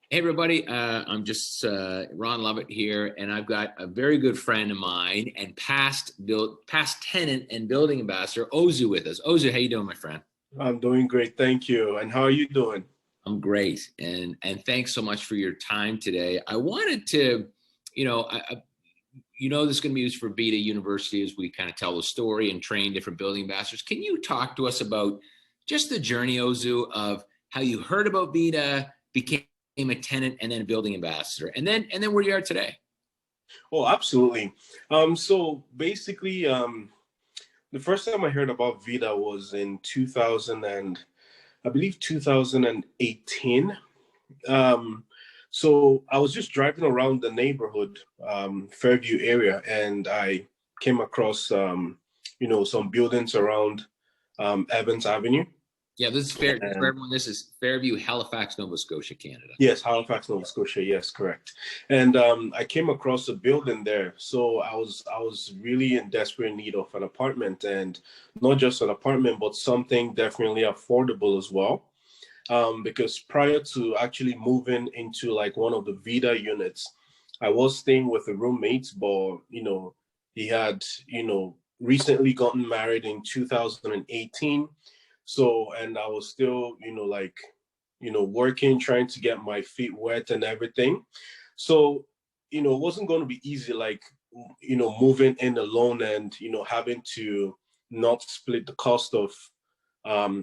Hey everybody, I'm just Ron Lovett here, and I've got a very good friend of mine and past tenant and building ambassador Ozu with us. Ozu, how you doing, my friend? I'm doing great, thank you. And how are you doing? I'm great, and thanks so much for your time today. I wanted to, you know, this is going to be used for Vida University as we kind of tell the story and train different building ambassadors. Can you talk to us about just the journey, Ozu, of how you heard about Vida, became a tenant, and then a building ambassador, and then where you are today? Oh, absolutely. So basically, the first time I heard about Vida was in 2000 and I believe 2018. Um, so I was just driving around the neighborhood, Fairview area, and I came across, some buildings around Evans Avenue. Yeah, this is fair for And everyone. This is Fairview, Halifax, Nova Scotia, Canada. yes, Halifax, Nova Scotia. Yes, correct. And I came across a building there, so I was really in desperate need of an apartment, and not just an apartment, but something definitely affordable as well. Because prior to actually moving into like one of the Vida units, I was staying with a roommate, but he had recently gotten married in 2018. So, and I was still working, trying to get my feet wet and everything. So, it wasn't going to be easy, like moving in alone and having to not split the cost of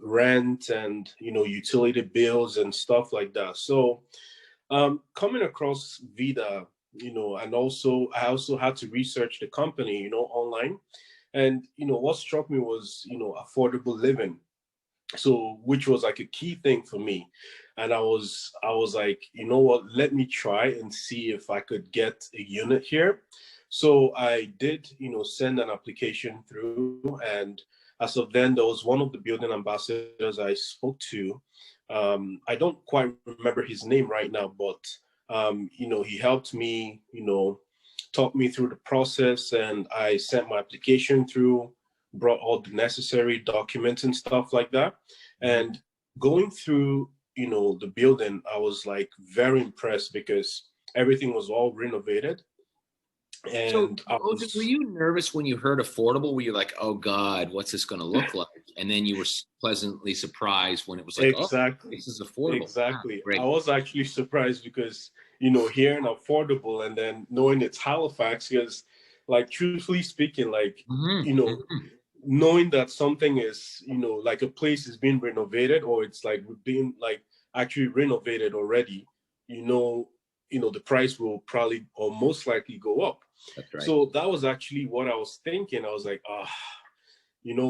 rent and utility bills and stuff like that. So coming across Vida, and also I also had to research the company, online. And what struck me was affordable living, so which was like a key thing for me. And I was like, you know what, let me try and see if I could get a unit here. So I did send an application through, and as of then there was one of the building ambassadors I spoke to. I don't quite remember his name right now, but he helped me, talk me through the process, and I sent my application through, brought all the necessary documents and stuff like that. Mhm. And going through, the building, I was like very impressed because everything was all renovated. So, And I Ozu, were was you nervous when you heard affordable? Were you like, "Oh God, what's this going to look like?" And then you were pleasantly surprised when it was like, "Oh, exactly, this is affordable." Ah, exactly. I great. was actually surprised because, hearing affordable and then knowing it's Halifax, because like truthfully speaking, like, Hmm. you know, Hmm. knowing that something is, like a place is being renovated or it's like being like actually renovated already, you know, the price will probably or most likely go up. That's right. So that was actually what I was thinking. I was like,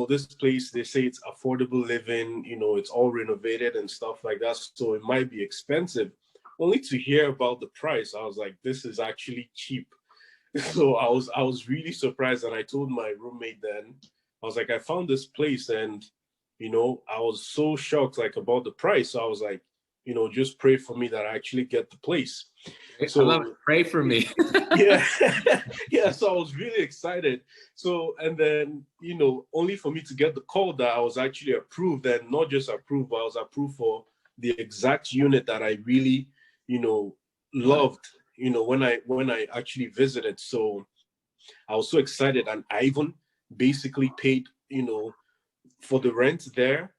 this place, they say it's affordable living, it's all renovated and stuff like that. So it might be expensive. Only to hear about the price, I was like, this is actually cheap. So I was really surprised, and I told my roommate then, I was like, I found this place, and I was so shocked like about the price. So I was like, just pray for me that I actually get the place. I love it. So Pray for me. yeah, yeah. So I was really excited. So and then only for me to get the call that I was actually approved, and not just approved, but I was approved for the exact unit that I really, you know, Got it. loved. When I actually visited. So I was so excited, and I even basically paid, for the rent there,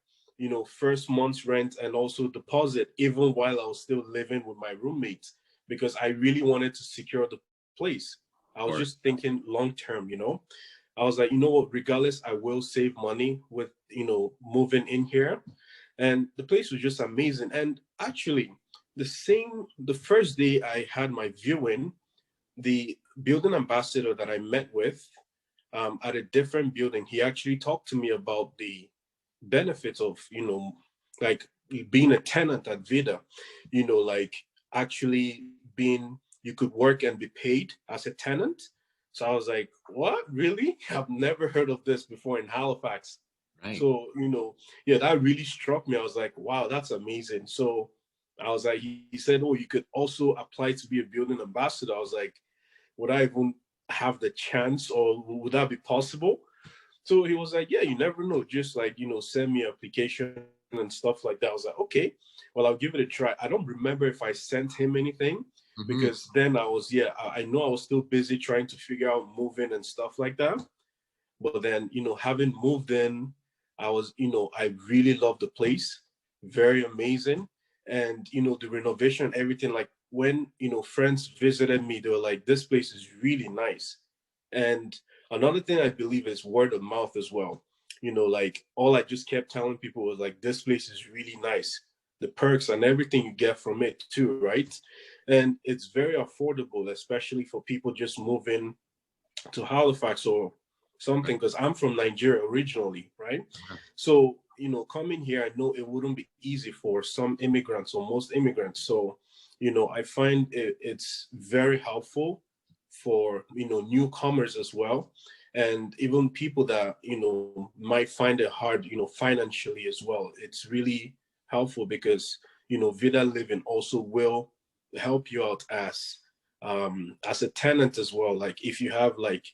first month's rent and also deposit, even while I was still living with my roommate, because I really wanted to secure the place. I Of was course. just thinking long term. I was like, you know what, regardless, I will save money with, moving in here. And the place was just amazing. And actually, the first day I had my viewing, the building ambassador that I met with at a different building, he actually talked to me about the benefits of, like being a tenant at Vida, like actually being, you could work and be paid as a tenant. So I was like, what? Really? I've never heard of this before in Halifax. Right. So, yeah, that really struck me. I was like, wow, that's amazing. So I was like, he said, oh, you could also apply to be a building ambassador. I was like, would I even have the chance, or would that be possible? So he was like, yeah, you never know. Just like, send me an application and stuff like that. I was like, okay, well, I'll give it a try. I don't remember if I sent him anything Hmm. because then I was, yeah, I know I was still busy trying to figure out moving and stuff like that. But then, having moved in, I really loved the place. Very amazing. And, the renovation, everything, like when, friends visited me, they were like, this place is really nice. And another thing I believe is word of mouth as well. Like all I just kept telling people was like, this place is really nice. The perks and everything you get from it too, right? And it's very affordable, especially for people just moving to Halifax or something, because I'm from Nigeria originally, right? So, coming here, I know it wouldn't be easy for some immigrants or most immigrants. So, I find it's very helpful for, newcomers as well. And even people that, might find it hard, financially as well. It's really helpful because, Vida Living also will help you out as a tenant as well. Like if you have like,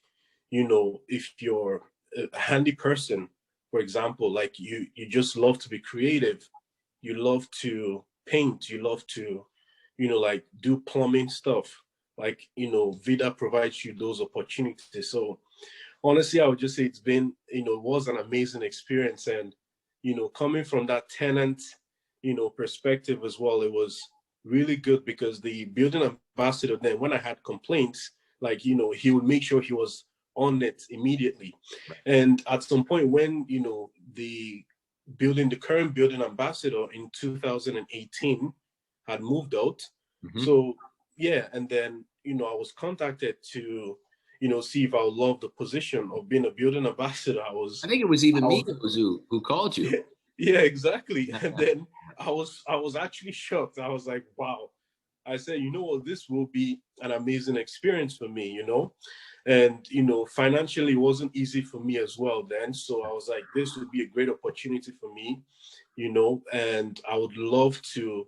if you're a handy person, for example, like you just love to be creative, you love to paint, you love to, like do plumbing stuff, like, Vida provides you those opportunities. So honestly, I would just say it's been, it was an amazing experience. And, coming from that tenant, perspective as well, it was really good because the building ambassador, then when I had complaints, like, he would make sure he was on it immediately. And at some point when, the current building ambassador in 2018 had moved out. Hmm. So yeah, and then, I was contacted to, see if I would love the position of being a building ambassador. I think it was even I me was, who called you. yeah, yeah, exactly. And then I was actually shocked. I was like, wow. I said, you know what, this will be an amazing experience for me, and financially it wasn't easy for me as well then. So I was like, this would be a great opportunity for me, and I would love to,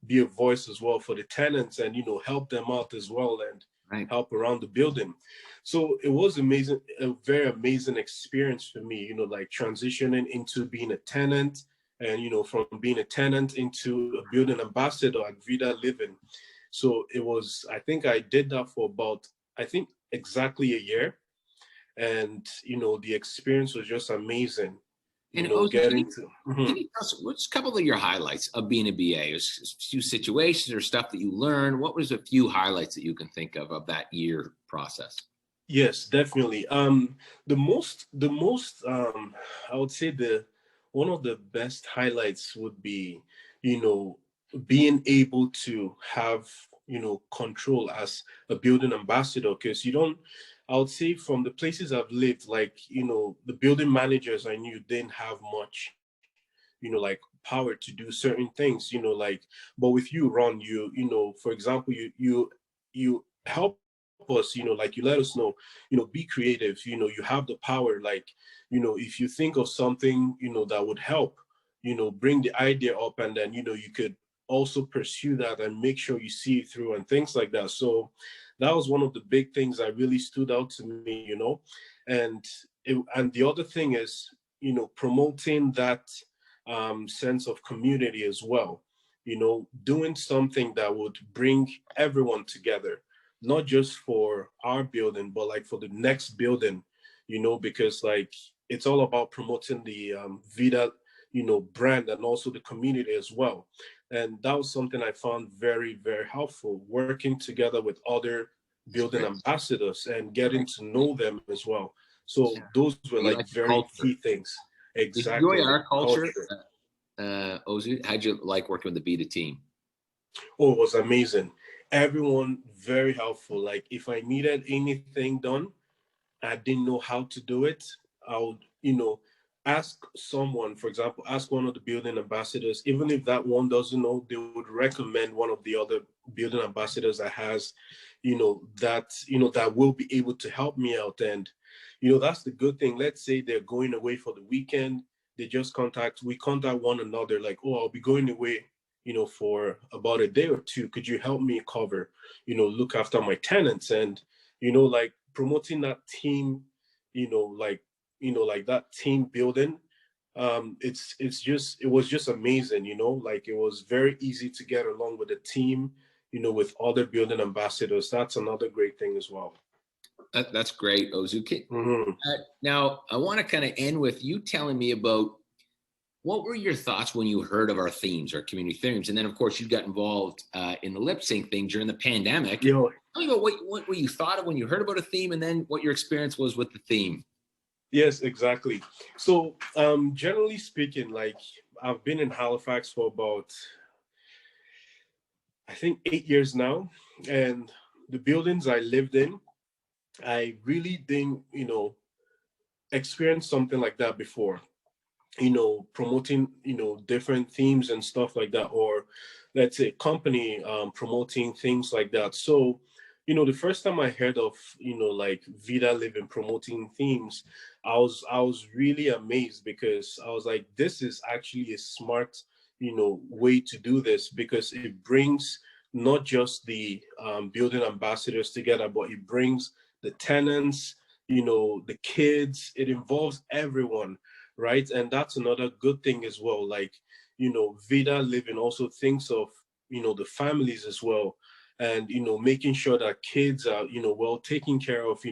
be a voice as well for the tenants and, help them out as well and Right. help around the building. So it was amazing, a very amazing experience for me, like transitioning into being a tenant and, from being a tenant into a building ambassador at Vida Living. So it was, I think I did that for about, I think exactly a year. And, the experience was just amazing, And Ozu, getting to. can you tell us what's a couple of your highlights of being a BA? Was a few situations or stuff that you learned? What was a few highlights that you can think of that year process? Yes, definitely. The most, I would say one of the best highlights would be, you know, being able to have, control as a building ambassador. Because you don't, I would say from the places I've lived, like, the building managers I knew didn't have much, like power to do certain things, like, but with you, Ron, for example, you help us, like you let us know, be creative, you have the power, like, if you think of something, that would help, bring the idea up, and then, you could also pursue that and make sure you see it through and things like that. So that was one of the big things that really stood out to me, and and the other thing is, promoting that sense of community as well, doing something that would bring everyone together, not just for our building, but like for the next building, because like it's all about promoting the Vida, brand and also the community as well. And that was something I found very, very helpful, working together with other That's building great. ambassadors and getting Right. to know them as well. So Yeah. those were You like like the very culture. key things. Did you enjoy Exactly, the our culture, culture. Ozu? How'd you like working with the Beta team? Oh, it was amazing. Everyone very helpful. Like if I needed anything done, I didn't know how to do it, I would, ask someone, for example, ask one of the building ambassadors. Even if that one doesn't know, they would recommend one of the other building ambassadors that has, that will be able to help me out. And, that's the good thing. Let's say they're going away for the weekend. We contact one another like, oh, I'll be going away, for about a day or two. Could you help me cover, look after my tenants? And, like promoting that team, like, like that team building, it was just amazing, like it was very easy to get along with the team, with other building ambassadors. That's another great thing as well. That's great, Ozu. Hmm. Now, I want to kind of end with you telling me about what were your thoughts when you heard of our themes, our community themes, and then of course you got involved in the lip sync thing during the pandemic. Yo, Tell me about what you thought of when you heard about a theme, and then what your experience was with the theme. yes, exactly. So, generally speaking, like I've been in Halifax for about, I think, 8 years now, and the buildings I lived in, I really didn't, experience something like that before. Promoting, different themes and stuff like that, or let's say company promoting things like that. So, the first time I heard of, like Vida Living promoting themes, I was really amazed, because I was like, this is actually a smart, way to do this, because it brings not just the building ambassadors together, but it brings the tenants, the kids. It involves everyone, right? And that's another good thing as well. Like, Vida Living also thinks of, the families as well. And, making sure that kids are, well taken care of,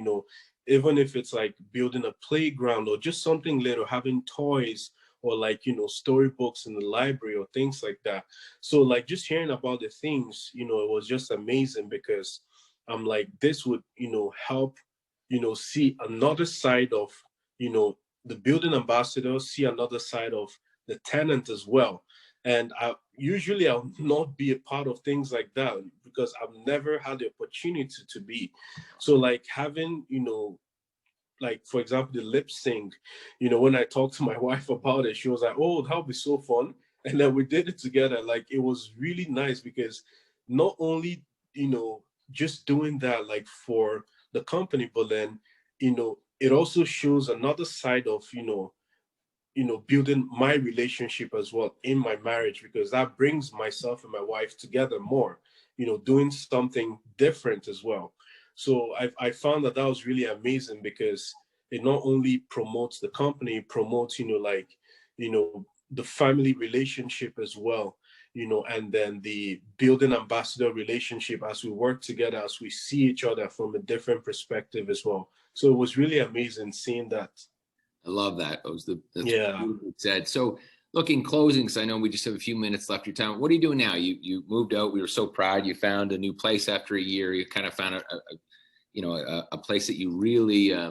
even if it's like building a playground or just something little, having toys, or like, storybooks in the library or things like that. So like just hearing about the things, it was just amazing, because I'm like, this would, help, see another side of, you know, the building ambassador, see another side of the tenant as well. And I'll not be a part of things like that, because I've never had the opportunity to be. So like having, like for example, the lip sync, when I talked to my wife about it, she was like, oh, that'll be so fun. And then we did it together. Like it was really nice, because not only, just doing that like for the company, but then, it also shows another side of, building my relationship as well in my marriage, because that brings myself and my wife together more, doing something different as well. So I found that was really amazing, because it not only promotes the company, it promotes, like, the family relationship as well, and then the building ambassador relationship, as we work together, as we see each other from a different perspective as well. So it was really amazing seeing that. I love that. That's Yeah. beautifully said. So, look, in closing, because I know we just have a few minutes left of your time. What are you doing now? You moved out. We were so proud. You found a new place after a year. You kind of found a place that you really. I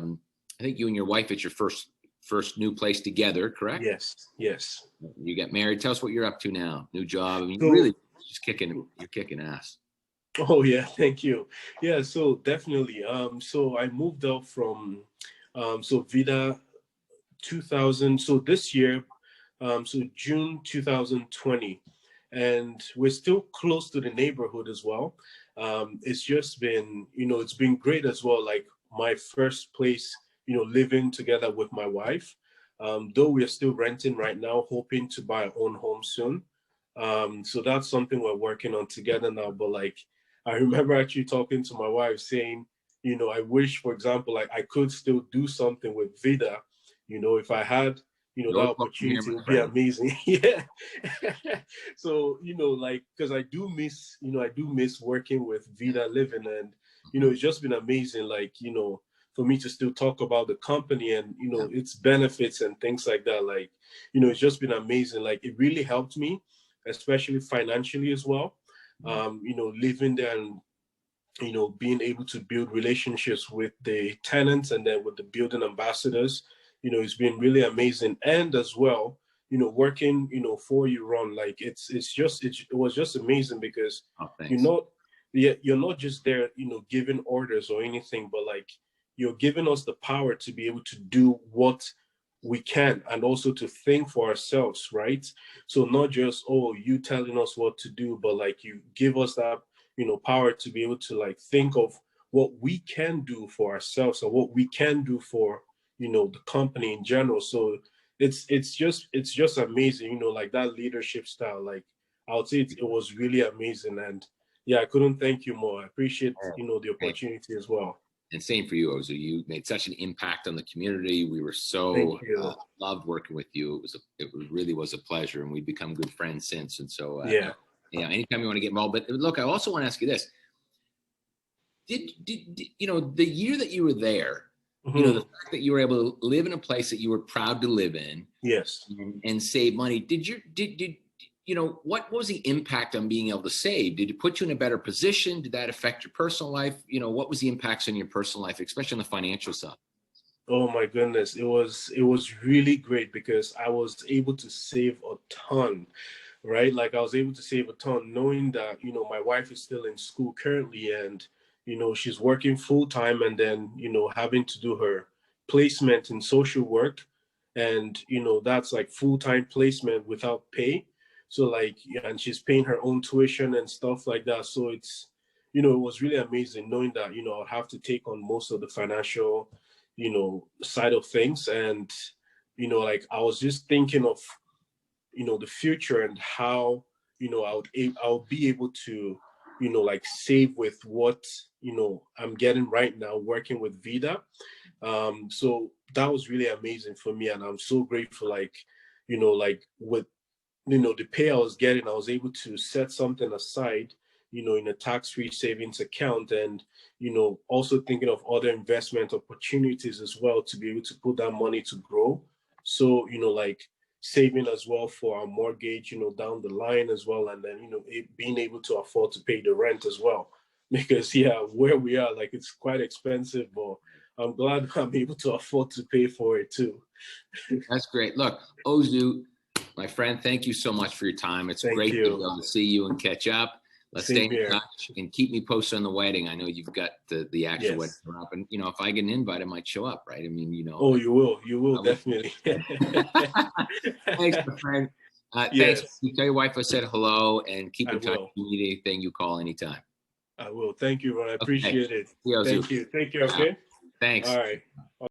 think you and your wife, it's your first new place together, correct? Yes. Yes. You got married. Tell us what you're up to now. New job. I mean, So, really, just kicking. You're kicking ass. oh yeah, thank you. Yeah, so definitely. So I moved out from, so Vida 2000. So this year, so June 2020, and we're still close to the neighborhood as well. It's just been, it's been great as well. Like my first place, living together with my wife. Though we're still renting right now, hoping to buy our own home soon. So that's something we're working on together now. But like, I remember actually talking to my wife saying, I wish, for example, like I could still do something with Vida. If I had, that You're welcome here, opportunity my would be friend. amazing. Yeah. So, like, because I do miss working with Vida Living, and, Mhm. it's just been amazing. Like, for me to still talk about the company and, Yeah. its benefits and things like that. Like, it's just been amazing. Like, it really helped me, especially financially as well. Mhm. Living there and, being able to build relationships with the tenants and then with the building ambassadors, it's been really amazing. And as well, working, for you, Ron, like it was just amazing, because Oh, you're thanks. not, yeah, you're not just there, giving orders or anything, but like you're giving us the power to be able to do what we can, and also to think for ourselves, right? So not just, oh, you telling us what to do, but like you give us that, power to be able to like think of what we can do for ourselves and what we can do for, the company in general. So it's just amazing, like that leadership style. Like I would say it was really amazing. And yeah, I couldn't thank you more. I appreciate, the Hey, opportunity as well. And same for you, Ozu. You made such an impact on the community. We were Thank so you. loved working with you. Really was a pleasure, and we've become good friends since. And so, Yeah. anytime you want to get involved. But look, I also want to ask you this: did the year that you were there? The Hmm. fact that you were able to live in a place that you were proud to live in, Yes. and save money. What was the impact on being able to save? Did it put you in a better position? Did that affect your personal life? What was the impacts on your personal life, especially on the financial side? Oh my goodness, it was really great because I was able to save a ton, right? Like I was able to save a ton knowing that, my wife is still in school currently, and, she's working full time, and then, having to do her placement in social work. And, that's like full-time placement without pay. So like, yeah, and she's paying her own tuition and stuff like that. So it was really amazing knowing that, I'll have to take on most of the financial, side of things. And, like I was just thinking of, the future and how, I'll be able to, like save with what, I'm getting right now working with Vida. So that was really amazing for me. And I'm so grateful, like, like with, the pay I was getting, I was able to set something aside, in a tax-free savings account. And, also thinking of other investment opportunities as well to be able to put that money to grow. So, like saving as well for our mortgage, down the line as well. And then, being able to afford to pay the rent as well. Because, yeah, where we are, like it's quite expensive, but I'm glad I'm able to afford to pay for it too. That's great. Look, Ozu, my friend, thank you so much for your time. It's Thank great to be you. able to see you and catch up. Let's stay Same in here. touch and keep me posted on the wedding. I know you've got the actual wedding Yes. coming up, and if I get an invite, I might show up. Right? I mean, Oh, you will. You will I would. definitely. Thanks, my friend. Thanks. Yes, You tell your wife I said hello, and keep I in touch. will. If you need anything, you call anytime. I will. Thank you, Ron. I Okay. appreciate it. See you, Ozu. Thank you. Take care. Ciao. Okay. Thanks. All right.